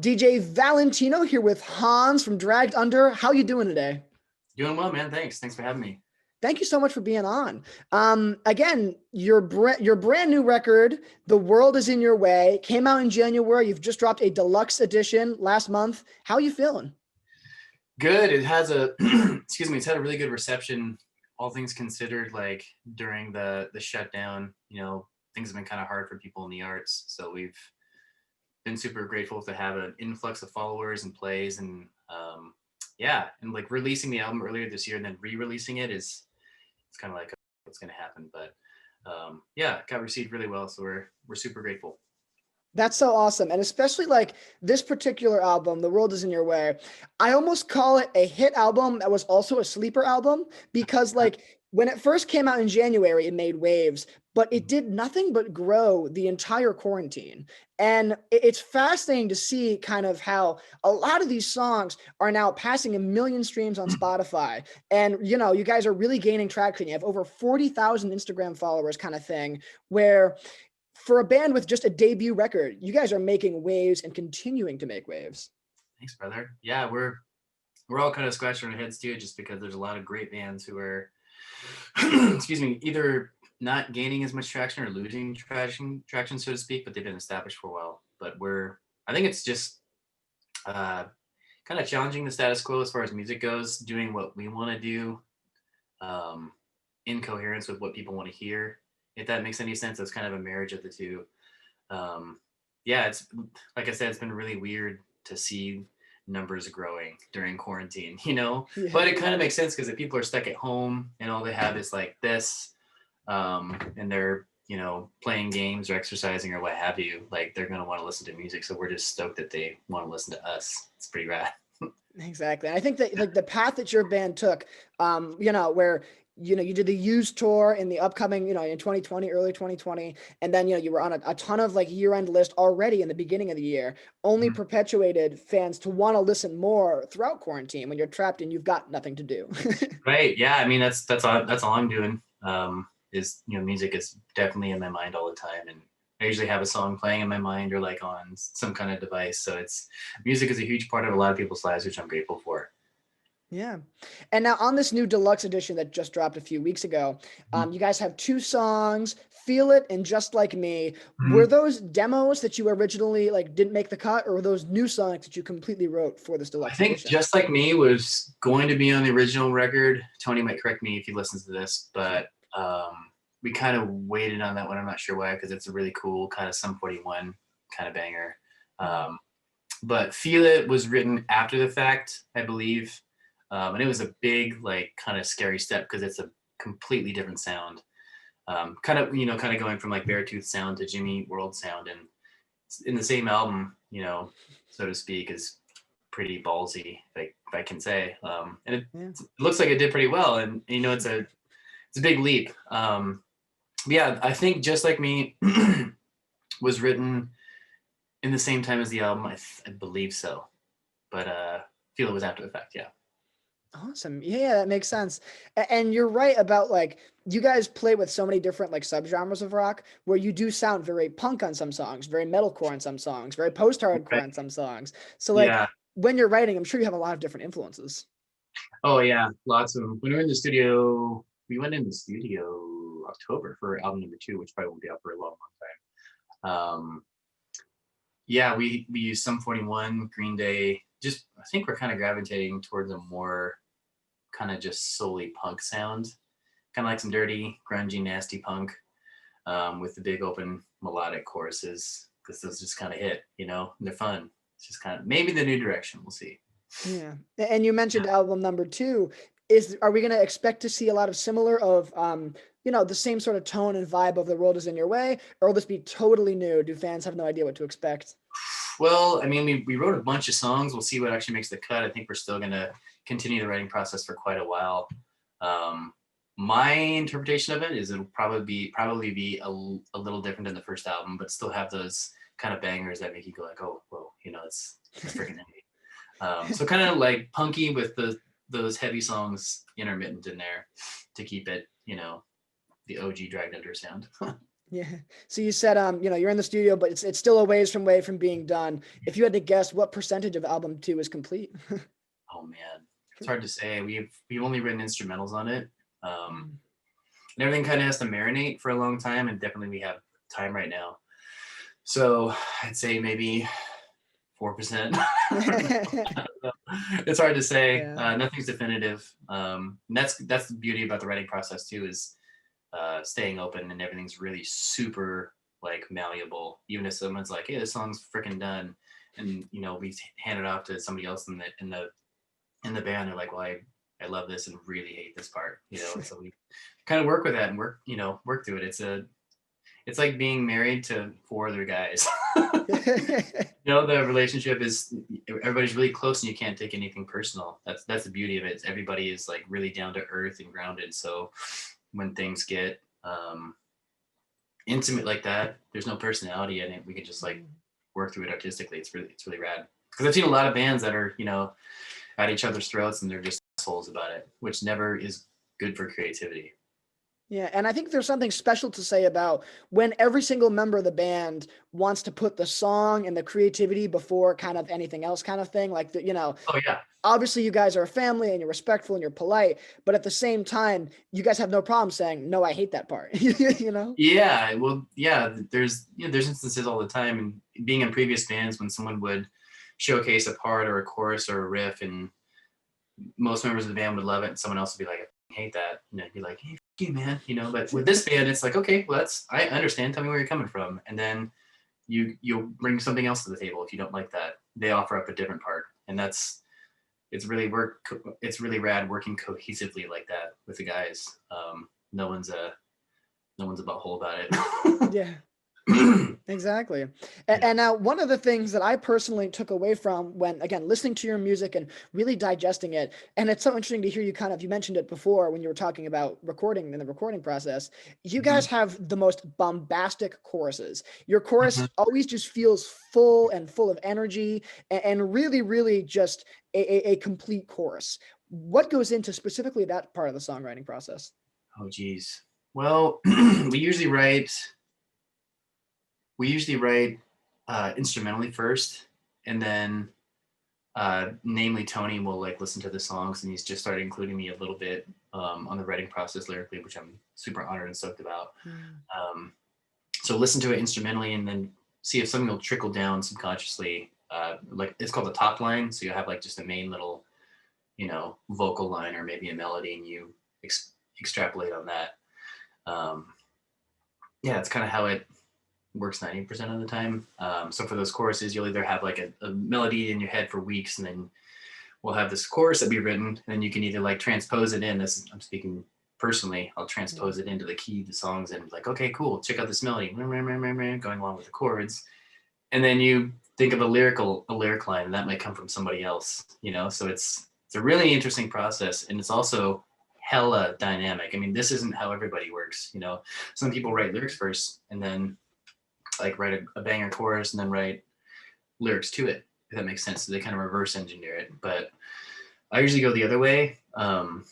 DJ Valentino here with Hans from Dragged Under. How you doing today? Doing well, man. Thanks for having me. Thank you so much for being on. Again, your brand new record, "The World Is in Your Way," came out in January. You've just dropped a deluxe edition last month. How are you feeling? Good. It has a excuse me. It's had a really good reception. All things considered, like during the shutdown, things have been kind of hard for people in the arts. So we've been super grateful to have an influx of followers and plays, and yeah, and like releasing the album earlier this year and then re-releasing it is it's kind of like what's going to happen. But yeah, it got received really well. So we're super grateful. That's so awesome. And especially like this particular album, "The World Is in Your Way," I almost call it a hit album that was also a sleeper album because like when it first came out in January, it made waves, but it did nothing but grow the entire quarantine. And it's fascinating to see kind of how a lot of these songs are now passing 1 million streams on Spotify. And, you guys are really gaining traction. You have over 40,000 Instagram followers kind of thing, where for a band with just a debut record, you guys are making waves and continuing to make waves. Thanks, brother. Yeah, we're all kind of scratching our heads too, just because there's a lot of great bands who are, excuse me, either not gaining as much traction or losing traction, so to speak, but they've been established for a while. But I think it's just kind of challenging the status quo as far as music goes, doing what we want to do in coherence with what people want to hear. If that makes any sense, it's kind of a marriage of the two. Yeah, it's like I said, it's been really weird to see numbers growing during quarantine, Yeah. but it kind of makes sense because if people are stuck at home and all they have is like this, and they're, playing games or exercising or what have you, like they're going to want to listen to music. So we're just stoked that they want to listen to us. It's pretty rad. Exactly. And I think that like the path that your band took, where you did the used tour in the upcoming, in 2020, early 2020, and then you were on a ton of like year-end list already in the beginning of the year, only perpetuated fans to want to listen more throughout quarantine when you're trapped and you've got nothing to do. Right. Yeah. I mean, that's all I'm doing. Is music is definitely in my mind all the time, and I usually have a song playing in my mind or like on some kind of device. So music is a huge part of a lot of people's lives, which I'm grateful for. Yeah. And now on this new deluxe edition that just dropped a few weeks ago, you guys have two songs, "Feel It" and "Just Like Me." Were Mhm. those demos that you originally like didn't make the cut, or were those new songs that you completely wrote for this I deluxe think edition? Just Like Me was going to be on the original record. Tony might correct me if he listens to this, but we kind of waited on that one. I'm not sure why, because it's a really cool kind of Sum 41 kind of banger. Um, but Feel It was written after the fact, I believe. And it was a big, like, kind of scary step because it's a completely different sound. Kind of going from like Beartooth sound to Jimmy Eat World sound, and in the same album, so to speak, is pretty ballsy, if I can say. And Yeah. it looks like it did pretty well, and it's a big leap. Yeah, I think Just Like Me was written in the same time as the album. I believe so, but Feel It was after the fact. Yeah. Awesome. Yeah, that makes sense. And you're right about like you guys play with so many different like subgenres of rock where you do sound very punk on some songs, very metalcore on some songs, very post-hardcore Right. on some songs. So like Yeah. when you're writing, I'm sure you have a lot of different influences. Oh yeah, lots of them. When we were in the studio, we went in the studio October for album number 2, which probably won't be out for a long, long time. Yeah, we used Sum 41, Green Day. Just I think we're kind of gravitating towards a more kind of just solely punk sound, kind of like some dirty, grungy, nasty punk, with the big open melodic choruses, because those just kind of hit, and they're fun. It's just kind of maybe the new direction. We'll see. Yeah. And you mentioned album number 2. Are we going to expect to see a lot of similar of the same sort of tone and vibe of "The World Is in Your Way," or will this be totally new? Do fans have no idea what to expect? Well, I mean, we wrote a bunch of songs. We'll see what actually makes the cut. I think we're still going to continue the writing process for quite a while. Um, my interpretation of it is it'll probably be a little different than the first album, but still have those kind of bangers that make you go like, oh, whoa, it's freaking heavy. So kind of like punky with those heavy songs intermittent in there to keep it, the OG Dragged Under sound. Yeah. So you said, you're in the studio, but it's still a ways from being done. If you had to guess, what percentage of album 2 is complete? Oh man, it's hard to say. We've only written instrumentals on it. Mm. And everything kind of has to marinate for a long time, and definitely we have time right now. So I'd say maybe 4%. It's hard to say. Yeah. Nothing's definitive. And that's the beauty about the writing process too, is staying open, and everything's really super like malleable. Even if someone's like, "Hey, this song's freaking done," and we hand it off to somebody else in the band, they're like, "Well, I love this and really hate this part," So we kind of work with that and work through it. It's like being married to four other guys. The relationship is, everybody's really close and you can't take anything personal. That's the beauty of it. Everybody is like really down to earth and grounded. So when things get intimate like that, there's no personality in it. We can just like work through it artistically. It's really rad. Because I've seen a lot of bands that are at each other's throats and they're just assholes about it, which never is good for creativity. Yeah, and I think there's something special to say about when every single member of the band wants to put the song and the creativity before kind of anything else, kind of thing. Like Oh yeah. obviously you guys are a family and you're respectful and you're polite, but at the same time, you guys have no problem saying, "No, I hate that part." Yeah, well, yeah, there's instances all the time, and being in previous bands when someone would showcase a part or a chorus or a riff, and most members of the band would love it, and someone else would be like, "I hate that," and I'd be like, "Hey, fuck you, man," But with this band, it's like, okay, well, I understand. Tell me where you're coming from, and then you'll bring something else to the table if you don't like that. They offer up a different part, and it's really rad working cohesively like that with the guys. No one's a butthole about it. Yeah. Exactly. Yeah. And now one of the things that I personally took away from when, again, listening to your music and really digesting it, and it's so interesting to hear you mentioned it before when you were talking about recording in the recording process, you guys Mhm. have the most bombastic choruses. Your chorus Mhm. always just feels full and full of energy and really, really just a complete chorus. What goes into specifically that part of the songwriting process? Oh geez. Well, we usually write instrumentally first, and then namely Tony will like listen to the songs, and he's just started including me a little bit on the writing process lyrically, which I'm super honored and stoked about. Um, so listen to it instrumentally, and then see if something will trickle down subconsciously. Like it's called the top line, so you have like just a main little vocal line or maybe a melody, and you extrapolate on that. um, yeah, it's kind of how it works 90% of the time. So for those choruses, you'll either have like a melody in your head for weeks, and then we'll have this chorus that be written, and then you can either like transpose it in. This I'm speaking personally. I'll transpose it into the key of the songs, and like, okay, cool, check out this melody, going along with the chords, and then you think of a lyric line, and that might come from somebody else. So it's a really interesting process, and it's also hella dynamic. I mean, this isn't how everybody works. Some people write lyrics first and then like write a banger chorus and then write lyrics to it, if that makes sense. So they kind of reverse engineer it. But I usually go the other way. And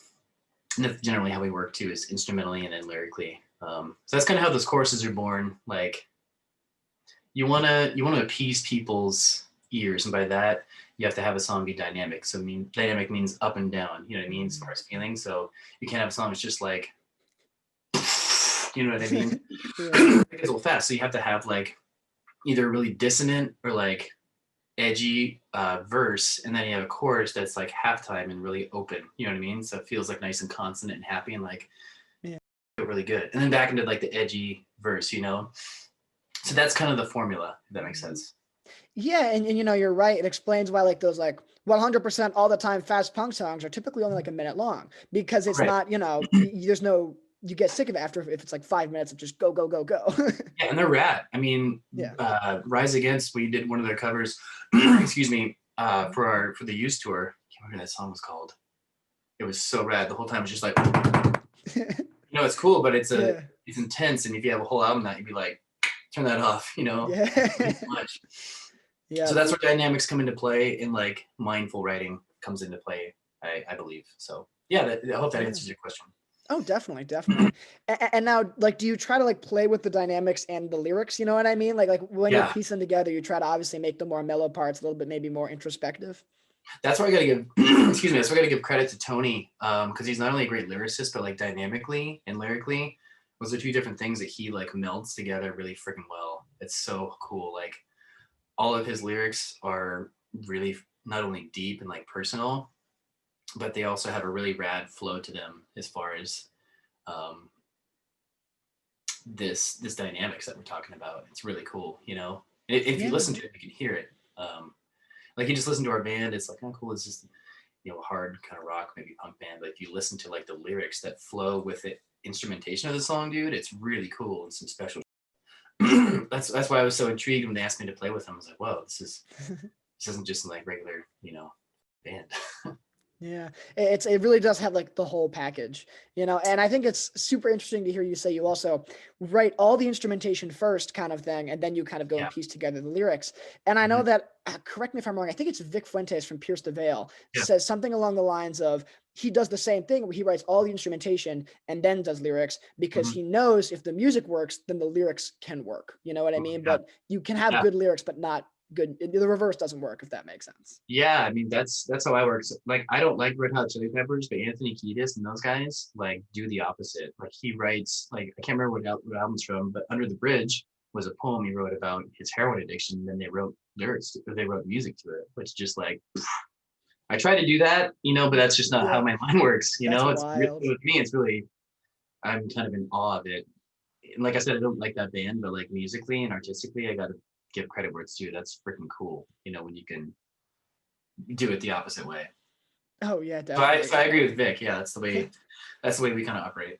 that's generally how we work too, is instrumentally and then lyrically. So that's kind of how those choruses are born. Like you wanna appease people's ears, and by that you have to have a song be dynamic. So dynamic means up and down. You know what I mean, as far as feeling. So you can't have a song that's just like, you know what I mean? Yeah. It gets a little fast. So you have to have like either really dissonant or like edgy verse, and then you have a chorus that's like halftime and really open. You know what I mean? So it feels like nice and consonant and happy and like Yeah. feel really good. And then back into like the edgy verse. So that's kind of the formula, if that makes sense. Yeah, and you're right. It explains why like those like 100% all the time fast punk songs are typically only like a minute long, because it's Right. not, there's no, you get sick of it after if it's like 5 minutes of just go, go, go, go. Yeah, and they're rad. I mean, Yeah. Rise Against, we did one of their covers, excuse me, for the Used tour. I can't remember what that song was called. It was so rad. The whole time it was just like, it's cool, but Yeah. it's intense. And if you have a whole album that, you'd be like, turn that off, Yeah. too much. Yeah. So that's where dynamics come into play, and like mindful writing comes into play, I believe. So yeah, I hope that answers your question. Oh, definitely, definitely. And now, like, do you try to like play with the dynamics and the lyrics? You know what I mean? Like when you're Yeah, piecing together, you try to obviously make the more mellow parts a little bit, maybe more introspective. that's where I gotta give excuse me, that's where I gotta give credit to Tony, because he's not only a great lyricist, but like dynamically and lyrically, those are two different things that he like melds together really freaking well. It's so cool. Like all of his lyrics are really not only deep and like personal, but they also have a really rad flow to them as far as um, this dynamics that we're talking about. It's really cool, you know. If you Yeah. listen to it, you can hear it. Like you just listen to our band, it's like, oh, cool. It's just hard kind of rock, maybe punk band. But if you listen to like the lyrics that flow with it, instrumentation of the song, dude, it's really cool and some special. That's why I was so intrigued when they asked me to play with them. I was like, whoa, this isn't just like regular, band. Yeah, it really does have like the whole package, and I think it's super interesting to hear you say you also write all the instrumentation first kind of thing, and then you kind of go and Yeah. piece together the lyrics. And I know Mhm. that, correct me if I'm wrong, I think it's Vic Fuentes from Pierce the Veil Yeah. says something along the lines of he does the same thing where he writes all the instrumentation and then does lyrics because Mhm. he knows if the music works, then the lyrics can work. You know what I Oh, mean? yeah. But you can have Yeah. good lyrics, but not good. The reverse doesn't work, if that makes sense. Yeah, I mean that's how I work. So, like I don't like Red Hot Chili Peppers, but Anthony Kiedis and those guys like do the opposite. Like he writes like I can't remember what album's from, but Under the Bridge was a poem he wrote about his heroin addiction. And then they wrote lyrics, or they wrote music to it, which just like I try to do that, but that's just not how Yeah, my mind works. that's It's really, wild. with me, it's really I'm kind of in awe of it. And like I said, I don't like that band, but like musically and artistically, I got to give credit where it's due. That's freaking cool. When you can do it the opposite way. Oh yeah, So I definitely. agree with Vic. Yeah, that's the way we kind of operate.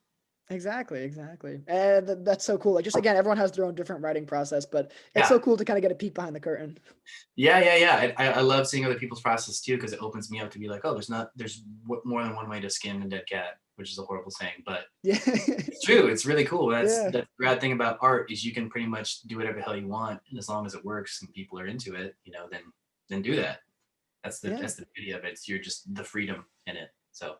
Exactly, exactly. And that's so cool. Like just again, everyone has their own different writing process, but it's Yeah, so cool to kind of get a peek behind the curtain. yeah. I love seeing other people's process too because it opens me up to be like, oh, there's more than one way to skin a dead cat, which is a horrible saying, but Yeah. it's true. It's really cool. That's Yeah. the rad thing about art is you can pretty much do whatever the hell you want, and as long as it works and people are into it, then do that. That's the Yeah. that's the beauty of it. You're just the freedom in it. So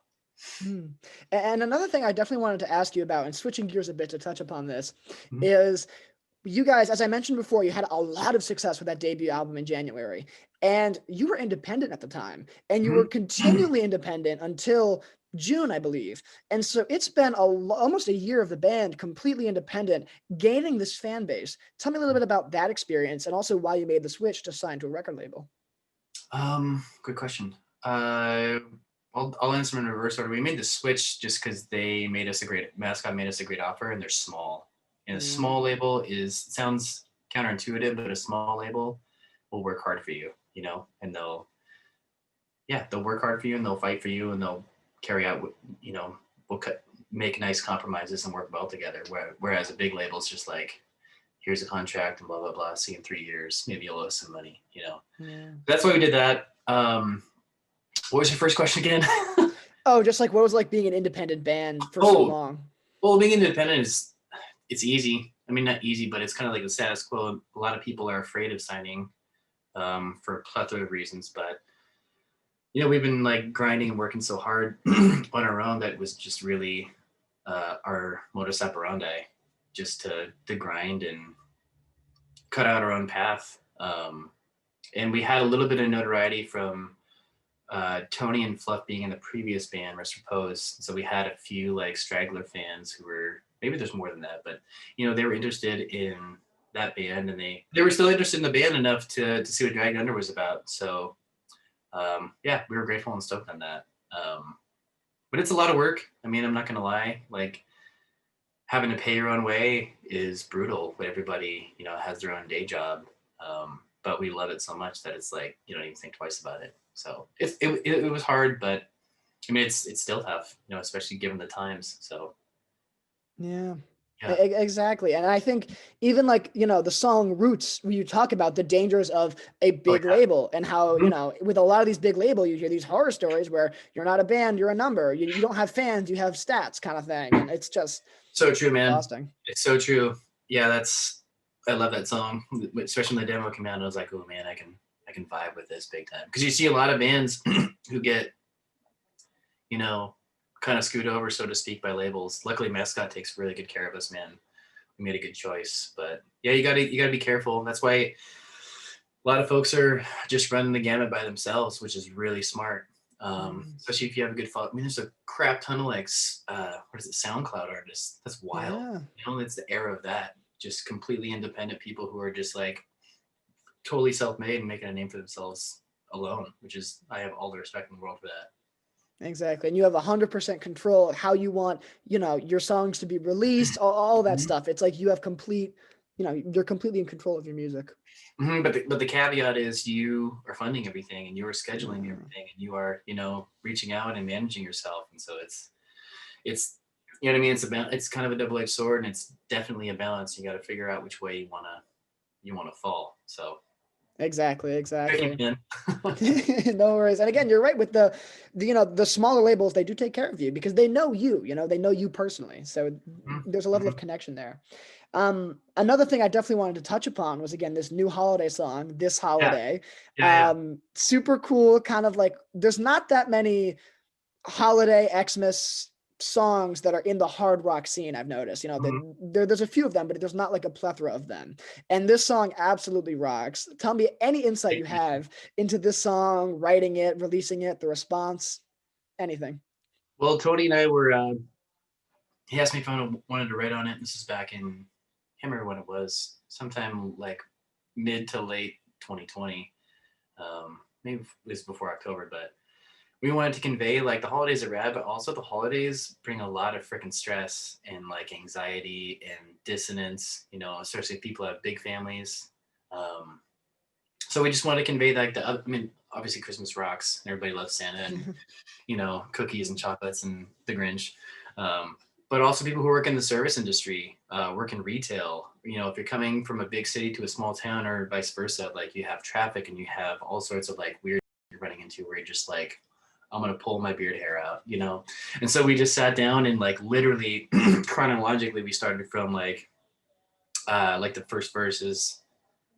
Mm. And another thing I definitely wanted to ask you about, and switching gears a bit to touch upon this, mhm. is you guys, as I mentioned before, you had a lot of success with that debut album in January, and you were independent at the time, and you were Mhm. continually independent until June, I believe. And so it's been almost a year of the band completely independent, gaining this fan base. Tell me a little bit about that experience and also why you made the switch to sign to a record label. Good question. Uh, I'll answer them in reverse order. We made the switch just because they made us a great mascot, made us a great offer, and they're small. And a Yeah. small label sounds counterintuitive, but a small label will work hard for you, and they'll work hard for you and they'll fight for you and they'll carry out, we'll make nice compromises and work well together. Whereas a big label is just like, here's a contract and blah blah blah. See you in 3 years. Maybe you'll owe some money. Yeah. That's why we did that. What was your first question again? Oh, just like what was it like being an independent band for so Oh, long? well, being independent it's easy. I mean, not easy, but it's kind of like the status quo. A lot of people are afraid of signing for a plethora of reasons, but we've been like grinding and working so hard on our own that was just really our modus operandi, just to grind and cut out our own path. And we had a little bit of notoriety from Tony and Fluff being in the previous band, Rest Repose. So we had a few like straggler fans who were, maybe there's more than that, but they were interested in that band and they were still interested in the band enough to see what Dragged Under was about. So yeah, we were grateful and stoked on that. But it's a lot of work. I mean, I'm not gonna lie. Like having to pay your own way is brutal. But everybody, has their own day job. But we love it so much that it's like you don't even think twice about it. So it was hard, but I mean it's still tough, especially given the times. So Yeah. yeah. Exactly. And I think even like, the song Roots, where you talk about the dangers of a Oh big label and how, yeah. Mhm. with a lot of these big labels, you hear these horror stories where you're not a band, you're a number. You don't have fans, you have stats kind of thing. And it's just So true, man. exhausting. It's so true. Yeah, I love that song, especially when the demo came out. I was like, oh man, I can vibe with this big time because you see a lot of bands who get you know kind of scoot over, so to speak, by labels. Luckily, Mascot takes really good care of us, man. We made a good choice, but yeah, you gotta be careful. That's why a lot of folks are just running the gamut by themselves, which is really smart. Especially if you have a good follow. I mean, there's a crap ton of like, what is it, SoundCloud artists. That's wild. Yeah. You know, it's the era of that. Just completely independent people who are just like totally self-made and making a name for themselves alone, which is, I have all the respect in the world for that. Exactly. And you have 100% control of how you want, your songs to be released, all that stuff. It's like you have complete, you're completely in control of your music. But the caveat is you are funding everything and you are scheduling Yeah. everything and you are, reaching out and managing yourself. And so it's, you know what I mean? It's kind of a double-edged sword, and it's definitely a balance. You got to figure out which way you want to fall. So Exactly. tricky, man. No worries. And again, you're right with the smaller labels, they do take care of you because they know you, they know you personally. So there's a level of connection there. Another thing I definitely wanted to touch upon was, again, this new holiday song, This Holiday. Yeah. Super cool. Kind of like, there's not that many holiday Xmas songs that are in the hard rock scene. I've noticed, there's a few of them, but there's not like a plethora of them. And this song absolutely rocks. Tell me any insight you have into this song, writing it, releasing it, the response, anything. Well, Tony and I were, he asked me if I wanted to write on it. This is back in, I can't remember when it was, sometime like mid to late 2020. Maybe it was before October, but we wanted to convey like the holidays are rad, but also the holidays bring a lot of freaking stress and like anxiety and dissonance, especially if people have big families. So we just wanted to convey like I mean, obviously Christmas rocks and everybody loves Santa and, cookies and chocolates and the Grinch. But also people who work in the service industry, work in retail. If you're coming from a big city to a small town or vice versa, like you have traffic and you have all sorts of like weird you're running into where you're just like, I'm gonna pull my beard hair out, And so we just sat down and like literally chronologically we started from like the first verses.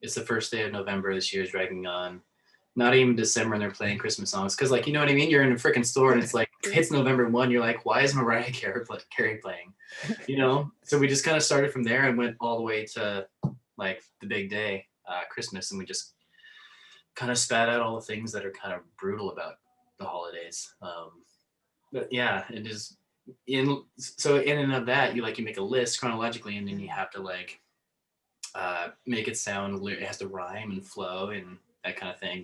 It's the first day of November, this year's dragging on. Not even December and they're playing Christmas songs. Cause like, you know what I mean? You're in a freaking store and it's like, it's November 1. You're like, why is Mariah Carey playing? So we just kind of started from there and went all the way to like the big day, Christmas. And we just kind of spat out all the things that are kind of brutal about the holidays. But yeah, it is in and of that, you make a list chronologically and then you have to like make it sound, it has to rhyme and flow and that kind of thing,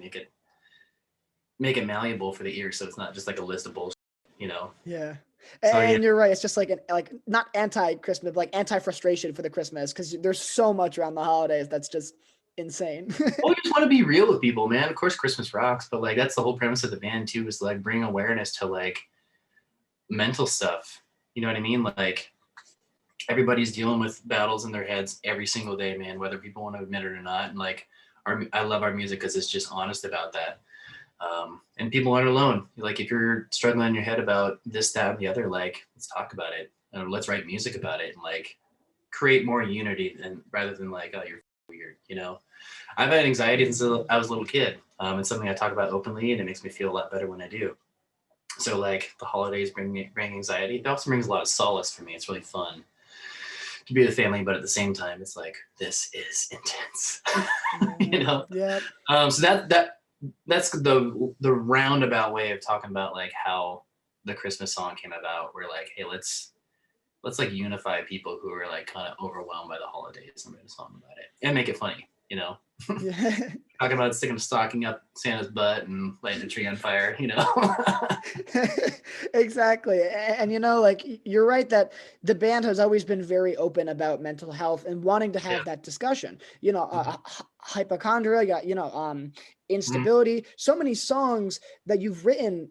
make it malleable for the ear, so it's not just like a list of bullshit. Yeah. So and you're right, it's just like not anti-Christmas, but like anti-frustration for the Christmas, because there's so much around the holidays that's just insane. we just want to be real with people, man. Of course Christmas rocks, but like that's the whole premise of the band too, is to like bring awareness to like mental stuff. You know what I mean? Like everybody's dealing with battles in their heads every single day, man, whether people want to admit it or not. And like I love our music because it's just honest about that. And people aren't alone. Like if you're struggling in your head about this, that, and the other, like let's talk about it. Let's write music about it and like create more unity rather than like, oh, you're weird. I've had anxiety since I was a little kid. It's something I talk about openly, and it makes me feel a lot better when I do. So like the holidays bring anxiety. It also brings a lot of solace for me. It's really fun to be with family, but at the same time, it's like this is intense. Yeah. So that's the roundabout way of talking about like how the Christmas song came about. We're like, hey, let's like unify people who are like kind of overwhelmed by the holidays and write a song about it and make it funny. Yeah. Talking about sticking a stocking up Santa's butt and lighting a tree on fire. Exactly. And like you're right that the band has always been very open about mental health and wanting to have that discussion. Hypochondria, instability. So many songs that you've written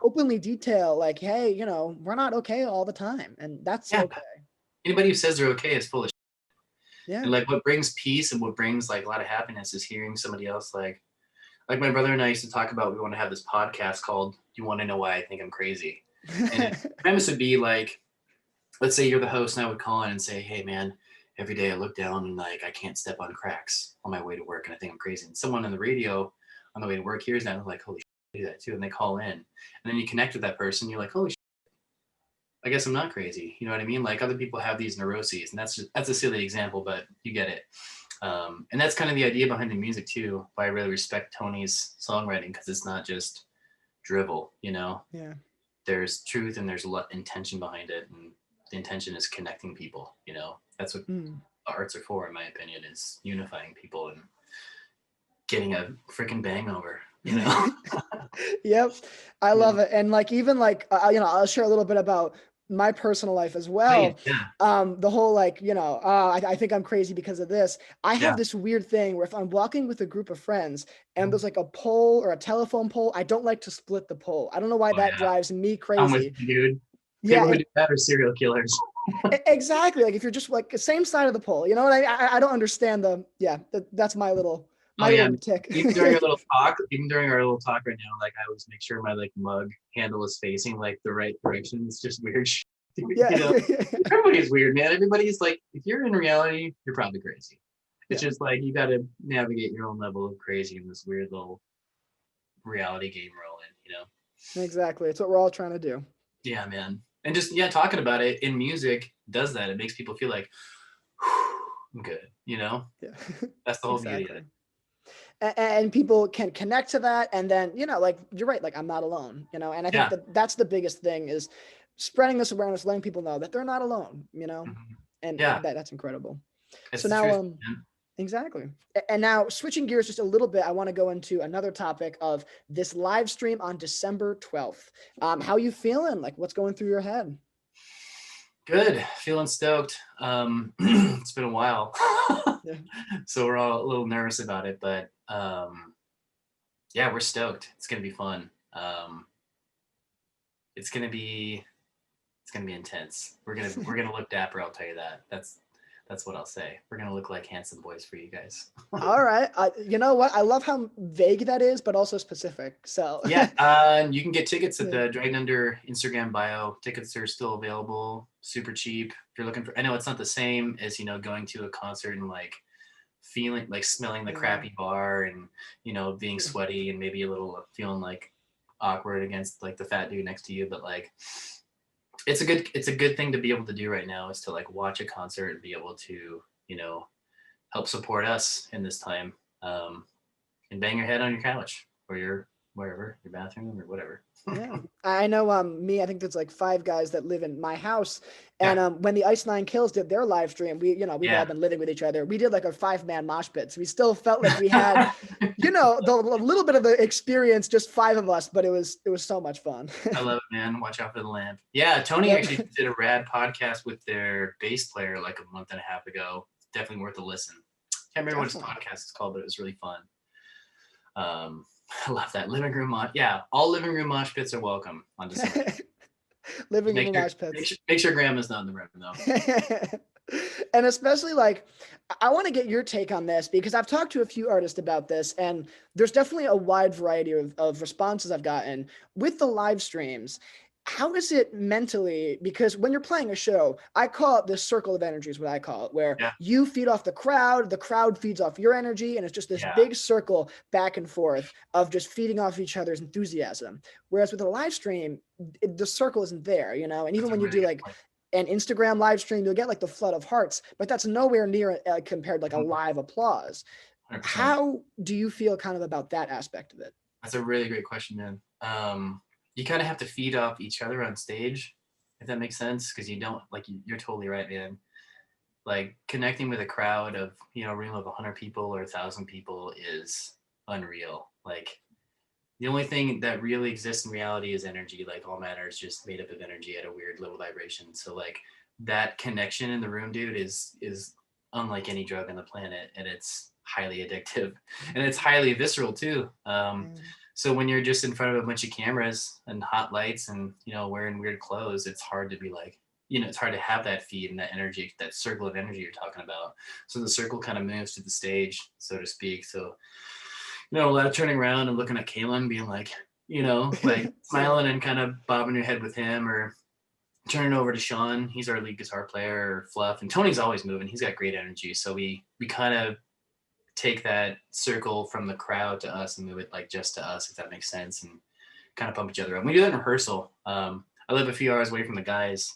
openly detail like, hey, we're not okay all the time, and that's okay. Anybody who says they're okay is full of shit. Yeah. And like what brings peace and what brings like a lot of happiness is hearing somebody else like my brother and I used to talk about, we want to have this podcast called You Want to Know Why I Think I'm Crazy. And the premise would be like, let's say you're the host and I would call in and say, hey man, every day I look down and like I can't step on cracks on my way to work and I think I'm crazy. And someone on the radio on the way to work hears that and like, holy shit, I do that too. And they call in and then you connect with that person. You're like, holy shit, I guess I'm not crazy. You know what I mean? Like other people have these neuroses, and that's a silly example, but you get it. And that's kind of the idea behind the music too. Why I really respect Tony's songwriting, because it's not just drivel. You know, Yeah. there's truth and there's a lot intention behind it, and the intention is connecting people. You know, that's what Mm. arts are for, in my opinion, is unifying people and getting a freaking bang over. You know. Yep. I Yeah. love it. And like, even like, I'll share a little bit about my personal life as Please. well. Yeah. The whole, like, I think I'm crazy because of this. I have Yeah. this weird thing where if I'm walking with a group of friends and there's like a pole or a telephone pole, I don't like to split the pole. I don't know why Oh that yeah. drives me I'm with crazy. you, dude. Yeah. People who do that are serial killers. Exactly. Like if you're just like the same side of the pole, you know what I don't understand that's Oh my yeah, little tick. even during our little talk right now, like I always make sure my like mug handle is facing like the right direction. It's just weird shit, Yeah. you know. Everybody's weird, man. Everybody's like, if you're in reality, you're probably crazy. It's Yeah. just like you got to navigate your own level of crazy in this weird little reality game we're all in, you know. Exactly. It's what we're all trying to do. Yeah, man. And just talking about it in music does that. It makes people feel like I'm good, you know. Yeah. That's the whole beauty of Exactly. it. And people can connect to that, and then like you're right, like I'm not alone, and I think Yeah. that's the biggest thing is spreading this awareness, letting people know that they're not alone, Mhm. and Yeah, that's incredible. it's So the now truth, man. exactly. And now switching gears just a little bit, I want to go into another topic of this live stream on December 12th. How you feeling? Like what's going through your head? Good, feeling stoked. It's been a while, Yeah. so we're all a little nervous about it, but yeah, we're stoked. It's gonna be fun. It's gonna be intense. We're gonna look dapper. I'll tell you that. That's what I'll say. We're gonna look like handsome boys for you guys. All right. You know what? I love how vague that is, but also specific. So Yeah, you can get tickets at yeah. the Dragon Under Instagram bio. Tickets are still available, super cheap. If you're looking for, I know it's not the same as going to a concert and like feeling like smelling the Yeah. crappy bar and being sweaty and maybe a little feeling like awkward against like the fat dude next to you, but like it's a good thing to be able to do right now is to like watch a concert and be able to help support us in this time, and bang your head on your couch or your wherever, your bathroom or whatever. Yeah, I know. I think there's like 5 guys that live in my house, and Yeah, when the Ice Nine Kills did their live stream, we've all yeah. been living with each other. We did like a 5-man mosh pit, so we still felt like we had, a little bit of the experience, just 5 of us, but it was so much fun. I love it, man. Watch out for the lamp. Yeah, Tony Yep. actually did a rad podcast with their bass player like a month and a half ago. Definitely worth a listen. Can't remember what his Definitely. podcast is called, but it was really fun. I love that living room mosh. Yeah, all living room mosh pits are welcome on December. Living Make room sure, mosh pits. make sure grandma's not in the room though. And especially like I want to get your take on this because I've talked to a few artists about this, and there's definitely a wide variety of responses I've gotten with the live streams. How is it mentally? Because when you're playing a show, I call it this circle of energy is what I call it, where Yeah, you feed off the crowd feeds off your energy, and it's just this yeah, big circle back and forth of just feeding off each other's enthusiasm. Whereas with a live stream, the circle isn't there, and that's even a when you really do good like point. an Instagram live stream, you'll get like the flood of hearts, but that's nowhere near compared to like a live applause. 100%. How do you feel kind of about that aspect of it? That's a really great question, man. You kind of have to feed off each other on stage, if that makes sense, because you don't like you're totally right, man. Like connecting with a crowd of a room of 100 people or 1,000 people is unreal. Like the only thing that really exists in reality is energy. Like all matter is just made up of energy at a weird low vibration. So like that connection in the room, dude, is unlike any drug on the planet, and it's highly addictive, and it's highly visceral too. Mm. So when you're just in front of a bunch of cameras and hot lights and wearing weird clothes, it's hard to be like it's hard to have that feed and that energy, that circle of energy you're talking about. So the circle kind of moves to the stage, so to speak. So a lot of turning around and looking at Kalen, being like, like Yeah. smiling and kind of bobbing your head with him, or turning over to Sean. He's our lead guitar player, or Fluff. And Tony's always moving. He's got great energy. So we kind of take that circle from the crowd to us and move it like just to us, if that makes sense, and kind of pump each other up. We do that in rehearsal. I live a few hours away from the guys.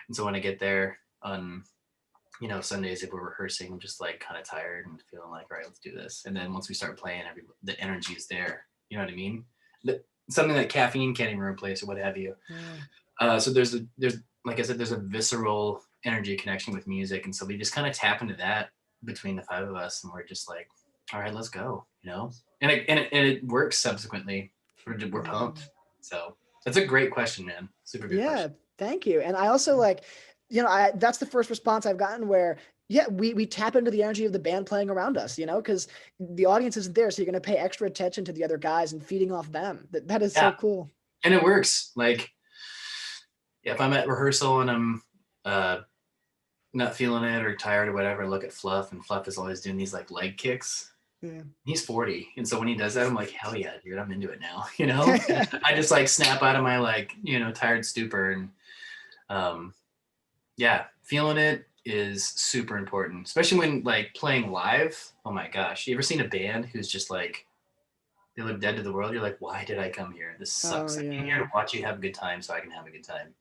And so when I get there on, Sundays, if we're rehearsing, I'm just like kind of tired and feeling like, all right, let's do this. And then once we start playing, the energy is there. You know what I mean? Something that caffeine can't even replace or what have you. So there's like I said, there's a visceral energy connection with music. And so we just kind of tap into that between the five of us. And we're just like, all right, let's go, and it works subsequently. We're pumped. So that's a great question, man. Super good question. Thank you. And I also like, that's the first response I've gotten where, we tap into the energy of the band playing around us, because the audience isn't there. So you're going to pay extra attention to the other guys and feeding off them. That is so cool. And it works. Like, if I'm at rehearsal and I'm not feeling it or tired or whatever, I look at Fluff, and Fluff is always doing these like leg kicks. Yeah. He's 40. And so when he does that, I'm like, hell yeah, dude, I'm into it now. I just like snap out of my like, tired stupor. And feeling it is super important, especially when like playing live. Oh my gosh. You ever seen a band who's just like, they look dead to the world? You're like, why did I come here? This sucks. I'm here to watch you have a good time so I can have a good time.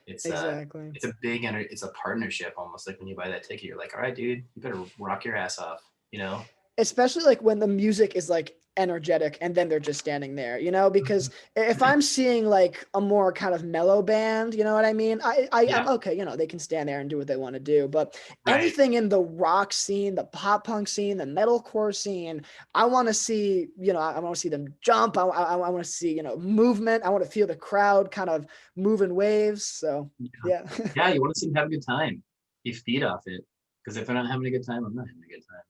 It's exactly. It's a big, it's a partnership almost. Like when you buy that ticket, you're like, all right, dude, you better rock your ass off, Especially like when the music is like energetic and then they're just standing there, because if I'm seeing like a more kind of mellow band, you know what I mean? I'm okay, they can stand there and do what they want to do. But anything in the rock scene, the pop punk scene, the metalcore scene, I want to see, I want to see them jump. I want to see, movement. I want to feel the crowd kind of moving waves. So yeah. Yeah, you want to see them have a good time. You feed off it. Because if they're not having a good time, I'm not having a good time.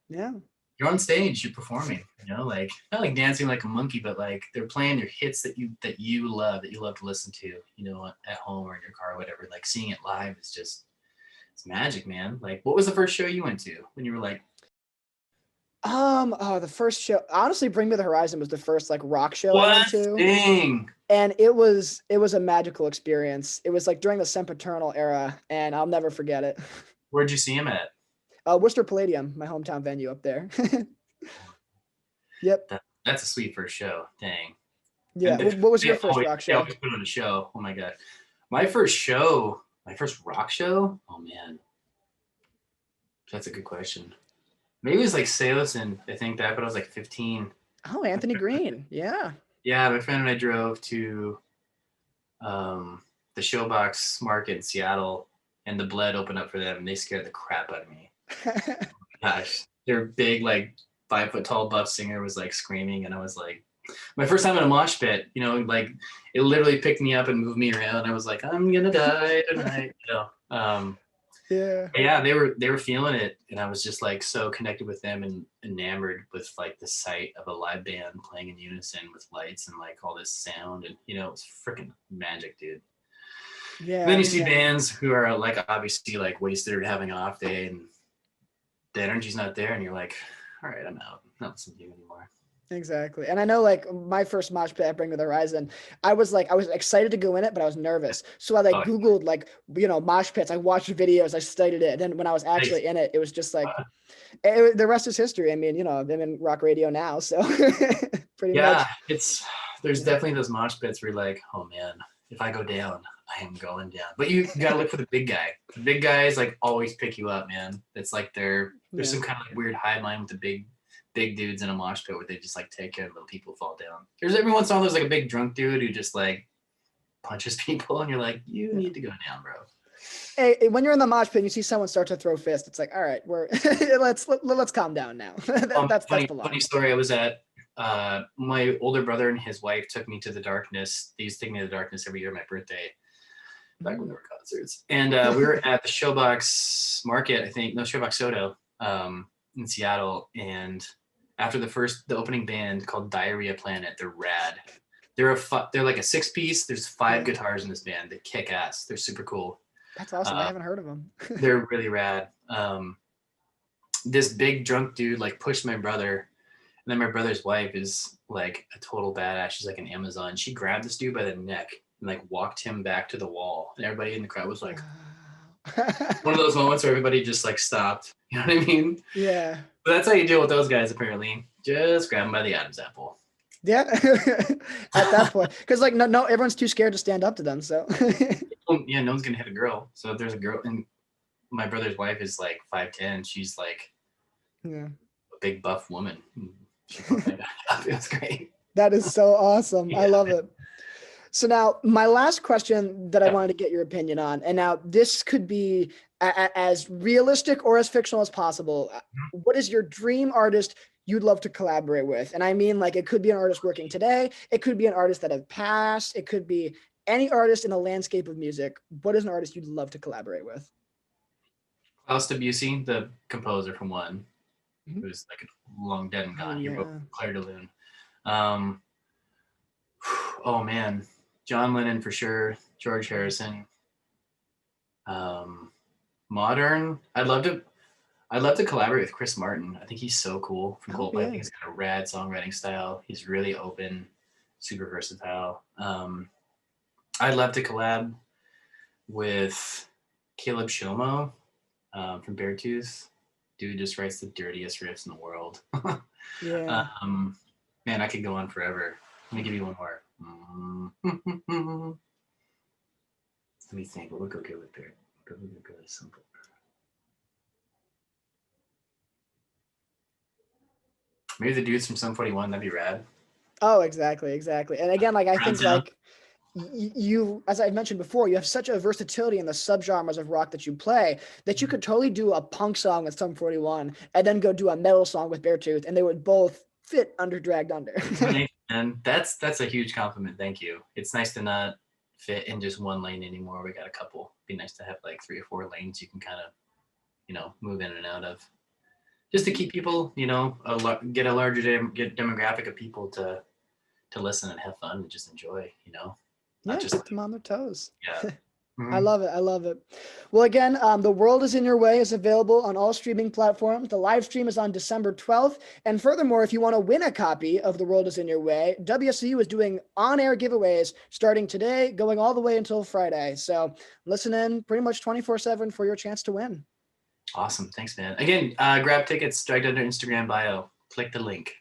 Yeah. You're on stage, you're performing, like not like dancing like a monkey, but like they're playing your hits that you love to listen to, at home or in your car or whatever. Like seeing it live is just, it's magic, man. Like, what was the first show you went to when you were like? The first show, honestly, Bring Me the Horizon was the first like rock show I went to. Dang. And it was a magical experience. It was like during the Sempiternal era, and I'll never forget it. Where'd you see him at? Worcester Palladium, my hometown venue up there. Yep. That's a sweet first show. Dang. Yeah. What was your first rock show? I always put on a show. Oh my God. My first rock show. Oh man. That's a good question. Maybe it was like Saleston, I think, back when I was like 15. Oh, Anthony Green. Yeah. Yeah, my friend and I drove to the Showbox Market in Seattle, and the Bled opened up for them, and they scared the crap out of me. Gosh, their big, like 5 foot tall buff singer was like screaming, and I was like, my first time in a mosh pit, like it literally picked me up and moved me around. I was like, I'm gonna die tonight, Yeah, they were feeling it, and I was just like so connected with them and enamored with like the sight of a live band playing in unison with lights and like all this sound, and it was freaking magic, dude. Yeah. And then you see bands who are like obviously like wasted or having an off day, and the energy's not there, and you're like, all right, I'm out. I'm not listening to you anymore. Exactly. And I know like my first mosh pit at Bring Me the Horizon, I was excited to go in it, but I was nervous. So I Googled like, mosh pits. I watched videos, I studied it. And then when I was actually in it, it was just like, the rest is history. I mean, I'm in rock radio now. So pretty much. There's definitely those mosh pits where you're like, oh man, if I go down, I am going down. But you gotta look for the big guy. The big guys like always pick you up, man. It's like there's some kind of like weird high line with the big dudes in a mosh pit where they just like take care of little people fall down. There's every once in a while there's like a big drunk dude who just like punches people, and you're like, you need to go down, bro. Hey, when you're in the mosh pit and you see someone start to throw fists, it's like, all right, let's calm down now. That's the line. Funny story. I was at my older brother and his wife took me to the Darkness. They used to take me to the Darkness every year on my birthday, back when there were concerts. And we were at the Showbox Market, I think, no, Showbox Soto in Seattle. And after the opening band called Diarrhea Planet, they're rad. They're like a 6-piece. There's 5 guitars in this band. They kick ass. They're super cool. That's awesome. I haven't heard of them. They're really rad. This big drunk dude like pushed my brother, and then my brother's wife is like a total badass. She's like an Amazon. She grabbed this dude by the neck and like walked him back to the wall, and everybody in the crowd was like, one of those moments where everybody just like stopped. You know what I mean? Yeah. But that's how you deal with those guys, apparently. Just grab them by the Adam's apple. Yeah. At that point, because like no, everyone's too scared to stand up to them. So Yeah, no one's gonna hit a girl. So if there's a girl, and my brother's wife is like 5'10", she's like yeah, a big buff woman. She fucked my guy up. It was great. that is so awesome. I Yeah. love it. So now my last question that I Yeah. wanted to get your opinion on, and now this could be as realistic or as fictional as possible. What is your dream artist you'd love to collaborate with? And I mean, like, it could be an artist working today. It could be an artist that have passed. It could be any artist in the landscape of music. What is an artist you'd love to collaborate with? Klaus Debussy, the composer from One, Mhm. who's like long dead and Oh gone. He wrote yeah. Claire de Lune. Um, oh man, John Lennon for sure. George Harrison. Modern. I'd love to collaborate with Chris Martin. I think he's so cool from Oh Coldplay. I yeah. think he's got a rad songwriting style. He's really open, super versatile. I'd love to collab with Caleb Shomo from Beartooth. Dude just writes the dirtiest riffs in the world. Yeah. Man, I could go on forever. Let me give you one more. Let me think. What would go good with Bear? What would go good? Simple. Maybe the dudes from Sum 41. That'd be rad. Oh, exactly, exactly. And again, like I Friends think down. like you, as I've mentioned before, you have such a versatility in the subgenres of rock that you play that you could totally do a punk song with Sum 41 and then go do a metal song with Beartooth, and they would both fit under Dragged Under. And that's a huge compliment. Thank you. It's nice to not fit in just one lane anymore. We got a couple. Be nice to have like 3 or 4 lanes you can kind of, move in and out of, just to keep people, get a larger get demographic of people to listen and have fun and just enjoy, not Yeah, just keep like, them on their toes. yeah. I Mhm. love it. I love it. Well, again, The World is in Your Way is available on all streaming platforms. The live stream is on December 12th. And furthermore, if you want to win a copy of The World is in Your Way, WSU is doing on-air giveaways starting today, going all the way until Friday. So listen in pretty much 24/7 for your chance to win. Awesome. Thanks, man. Again, grab tickets, dragged under Instagram bio. Click the link.